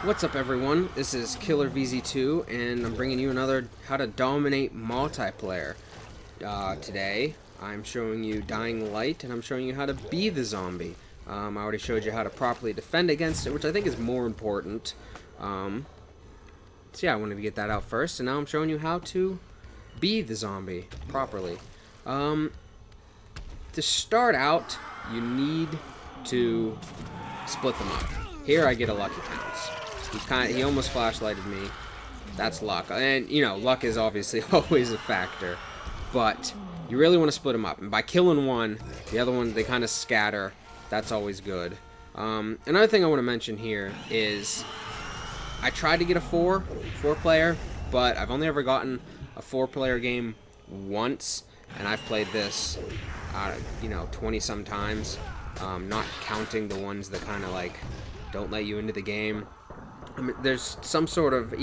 What's up, everyone? This is KillerVzTwo, and I'm bringing you another how to dominate multiplayer. Today, I'm showing you Dying Light, and I'm showing you how to be the zombie. I already showed you how to properly defend against it, which I think is more important. So yeah, I wanted to get that out first, and now I'm showing you how to be the zombie properly. To start out, you need to split them up. Here I get a lucky pounce. He almost flashlighted me. That's luck. And, you know, luck is obviously always a factor. But you really want to split them up. And by killing one, the other one, they kind of scatter. That's always good. Another thing I want to mention here is I tried to get a four-player, but I've only ever gotten a four-player game once. And I've played this, 20-some times. Not counting the ones that kind of, like, don't let you into the game. I mean, there's some sort of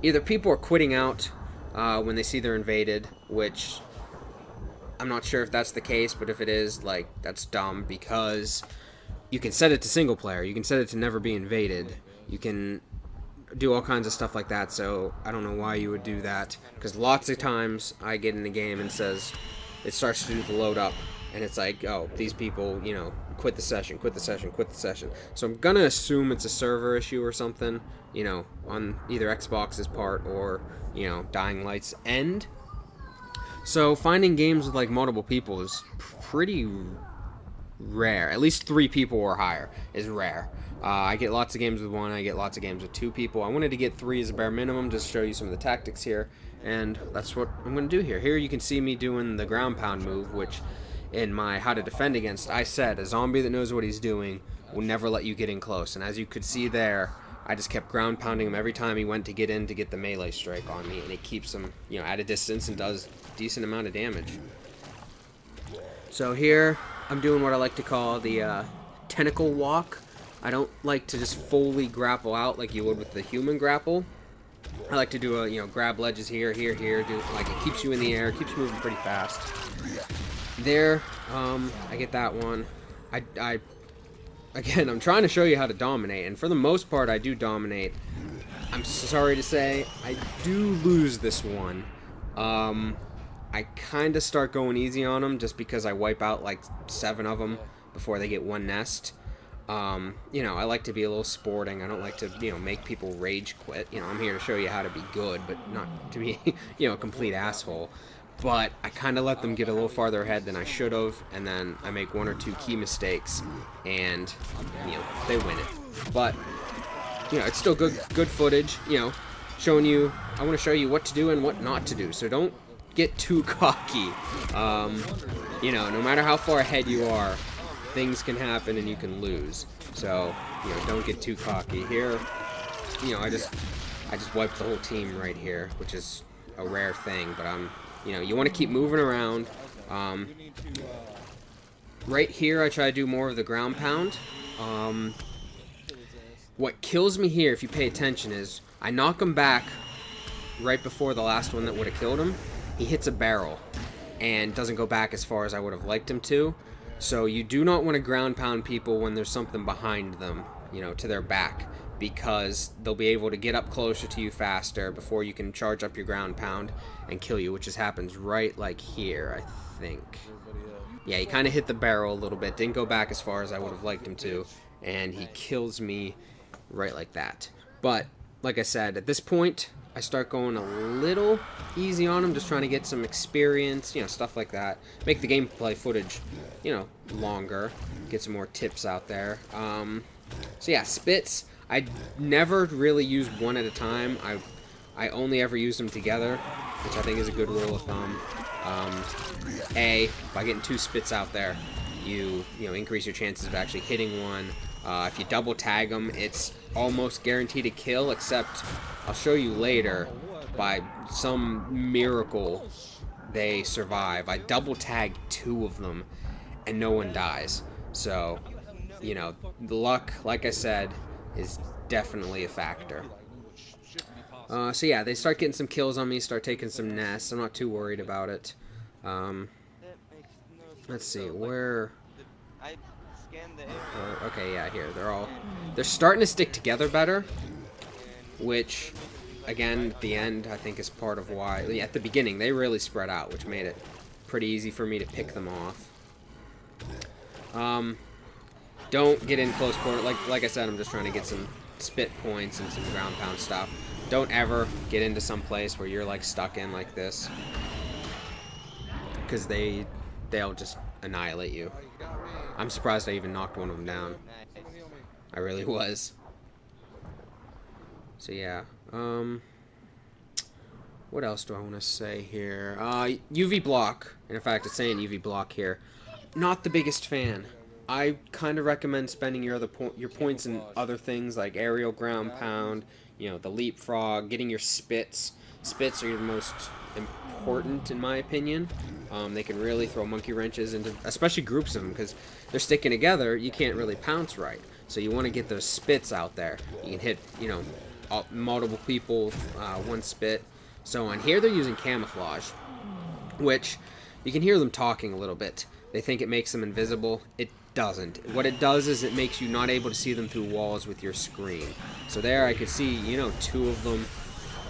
either people are quitting out when they see they're invaded, which I'm not sure if that's the case, but if it is, like, that's dumb, because you can set it to single player, you can set it to never be invaded, you can do all kinds of stuff like that. So I don't know why you would do that, because lots of times I get in the game and it starts to do the load up, and it's like, oh, these people, quit the session, quit the session, quit the session. So I'm gonna assume it's a server issue or something, on either Xbox's part or, Dying Light's end. So finding games with, like, multiple people is pretty rare. At least 3 people or higher is rare. I get lots of games with 1, I get lots of games with 2 people. I wanted to get 3 as a bare minimum, just to show you some of the tactics here, and that's what I'm going to do here. Here you can see me doing the ground pound move, which in my how to defend against, I said a zombie that knows what he's doing will never let you get in close. And as you could see there, I just kept ground pounding him every time he went to get in to get the melee strike on me, and it keeps him, at a distance and does a decent amount of damage. So here I'm doing what I like to call the tentacle walk. I don't like to just fully grapple out like you would with the human grapple. I like to do a, grab ledges here, do, like, it keeps you in the air, keeps you moving pretty fast. There, I get that one. Again, I'm trying to show you how to dominate, and for the most part, I do dominate. I'm sorry to say, I do lose this one. I kind of start going easy on them just because I wipe out like 7 of them before they get one nest. I like to be a little sporting. I don't like to, make people rage quit. I'm here to show you how to be good, but not to be, a complete asshole. But I kind of let them get a little farther ahead than I should have, and then I make 1 or 2 key mistakes, and, they win it. But, it's still good footage, showing you, I want to show you what to do and what not to do, so don't get too cocky. No matter how far ahead you are, things can happen and you can lose. So, don't get too cocky. Here, I just wiped the whole team right here, which is a rare thing, but you want to keep moving around. Right here, I try to do more of the ground pound. What kills me here, if you pay attention, is I knock him back right before the last one that would have killed him. He hits a barrel and doesn't go back as far as I would have liked him to. So you do not want to ground pound people when there's something behind them, to their back, because they'll be able to get up closer to you faster before you can charge up your ground pound and kill you, which just happens right like here, I think. Yeah, he kind of hit the barrel a little bit, didn't go back as far as I would have liked him to, and he kills me right like that. But, like I said, at this point, I start going a little easy on him, just trying to get some experience, stuff like that. Make the gameplay footage, longer, get some more tips out there. So yeah, spits. I never really use one at a time. I only ever use them together, which I think is a good rule of thumb. By getting 2 spits out there, you increase your chances of actually hitting one. If you double tag them, it's almost guaranteed to kill, except I'll show you later, by some miracle they survive. I double tagged 2 of them and no one dies. So, the luck, like I said, is definitely a factor. So yeah, they start getting some kills on me, start taking some nests. I'm not too worried about it. Let's see, where... Okay, yeah, here. They're starting to stick together better. which, again, at the end, I think is part of why, at the beginning, they really spread out, which made it pretty easy for me to pick them off. Don't get in close quarter. Like I said, I'm just trying to get some spit points and some ground pound stuff. Don't ever get into some place where you're like stuck in like this, because they'll just annihilate you. I'm surprised I even knocked one of them down. I really was. So yeah. What else do I want to say here? UV block. And in fact, it's saying UV block here. Not the biggest fan. I kind of recommend spending your points in other things like aerial ground pound, you know, the leapfrog, getting your spits. Spits are the most important in my opinion. They can really throw monkey wrenches into, especially groups of them, because they're sticking together. You can't really pounce right. So you want to get those spits out there. You can hit, you know, multiple people, one spit, so on. Here they're using camouflage, which you can hear them talking a little bit. They think it makes them invisible. It doesn't. What it does is it makes you not able to see them through walls with your screen. So there I could see, you know, 2 of them,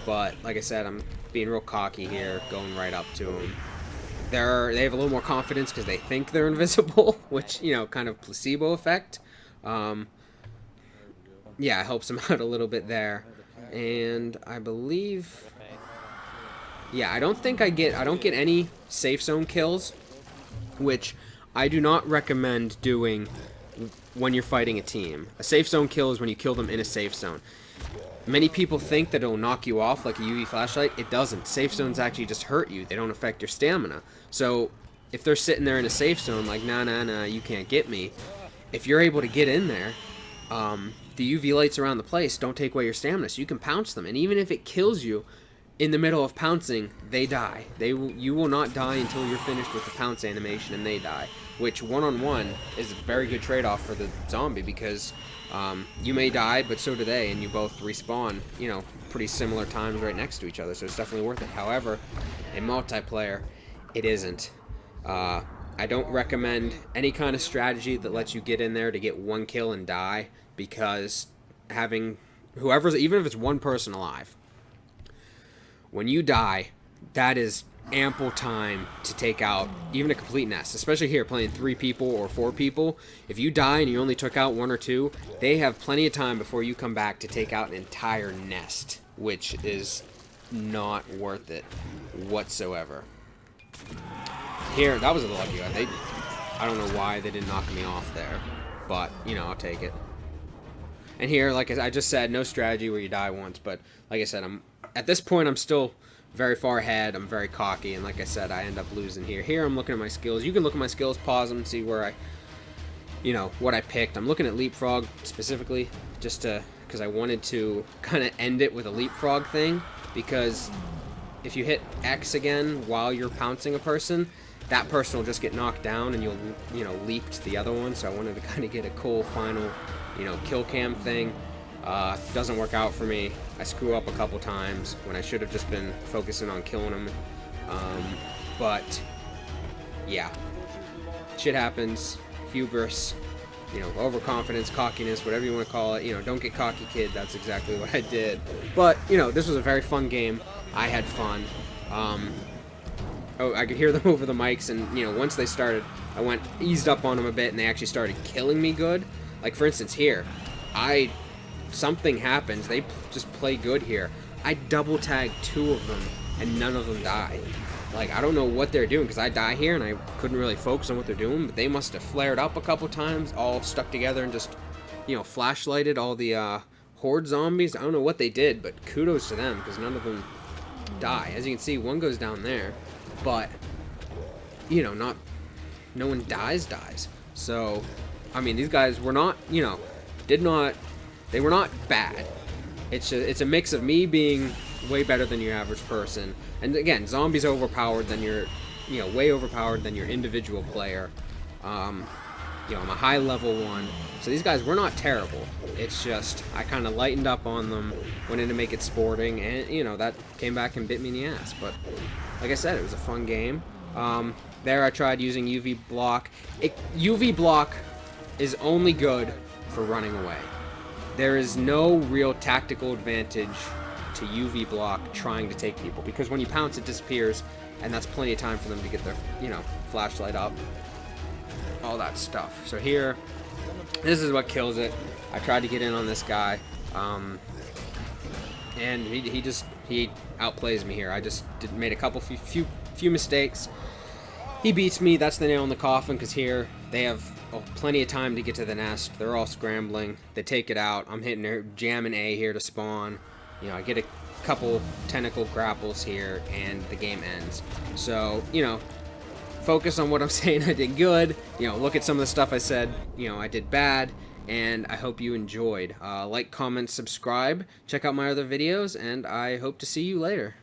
but like I said, I'm being real cocky here, going right up to them. They have a little more confidence because they think they're invisible, which, you know, kind of placebo effect. Yeah, it helps them out a little bit there. And I believe, yeah, I don't get any safe zone kills, which I do not recommend doing when you're fighting a team. A safe zone kill is when you kill them in a safe zone. Many people think that it'll knock you off like a UV flashlight. It doesn't. Safe zones actually just hurt you. They don't affect your stamina. So if they're sitting there in a safe zone like, nah, you can't get me, if you're able to get in there, the UV lights around the place don't take away your stamina, so you can pounce them. And even if it kills you in the middle of pouncing, they die. You will not die until you're finished with the pounce animation, and they die. Which one-on-one is a very good trade-off for the zombie, because you may die, but so do they, and you both respawn, you know, pretty similar times right next to each other, so it's definitely worth it. However, in multiplayer, it isn't. I don't recommend any kind of strategy that lets you get in there to get 1 kill and die, because having whoever's, even if it's 1 person alive, when you die, that is ample time to take out even a complete nest, especially here playing 3 people or 4 people. If you die and you only took out 1 or 2, they have plenty of time before you come back to take out an entire nest, which is not worth it whatsoever. Here, that was a lucky one. I don't know why they didn't knock me off there, but, you know, I'll take it. And here, like I just said, no strategy where you die once, but like I said, at this point, I'm still very far ahead. I'm very cocky, and like I said, I end up losing here. Here, I'm looking at my skills. You can look at my skills, pause them, see where what I picked. I'm looking at leapfrog specifically, just because I wanted to kind of end it with a leapfrog thing, because if you hit X again while you're pouncing a person, that person will just get knocked down, and you'll, leap to the other one. So I wanted to kind of get a cool final, kill cam thing. Doesn't work out for me. I screw up a couple times when I should have just been focusing on killing them. But yeah, shit happens. Hubris, overconfidence, cockiness, whatever you want to call it. Don't get cocky, kid. That's exactly what I did. But this was a very fun game. I had fun. I could hear them over the mics, and once they started, I eased up on them a bit, and they actually started killing me good. Like for instance here, something happens. They just play good here. I double tagged 2 of them, and none of them died. Like, I don't know what they're doing, because I die here, and I couldn't really focus on what they're doing, but they must have flared up a couple times, all stuck together, and just, flashlighted all the horde zombies. I don't know what they did, but kudos to them, because none of them die. As you can see, one goes down there, but, no one dies. So, I mean, these guys were not, they were not bad. It's a mix of me being way better than your average person, and again, zombies overpowered than your, way overpowered than your individual player. I'm a high level one, so these guys were not terrible. It's just I kind of lightened up on them, went in to make it sporting, and that came back and bit me in the ass. But like I said, it was a fun game. There I tried using UV block. UV block is only good for running away. there is no real tactical advantage to UV block trying to take people, because when you pounce it disappears, and that's plenty of time for them to get their, you know, flashlight up, all that stuff. So here, this is what kills it. I tried to get in on this guy, and he outplays me here. I just made a couple few mistakes. He beats me. That's the nail in the coffin, because here they have plenty of time to get to the nest. They're all scrambling. They take it out. I'm hitting her, jamming A here to spawn. You know, I get a couple tentacle grapples here, and the game ends. So, you know, focus on what I'm saying I did good. You know, look at some of the stuff I said, you know, I did bad. And I hope you enjoyed. Like, comment, subscribe. Check out my other videos, and I hope to see you later.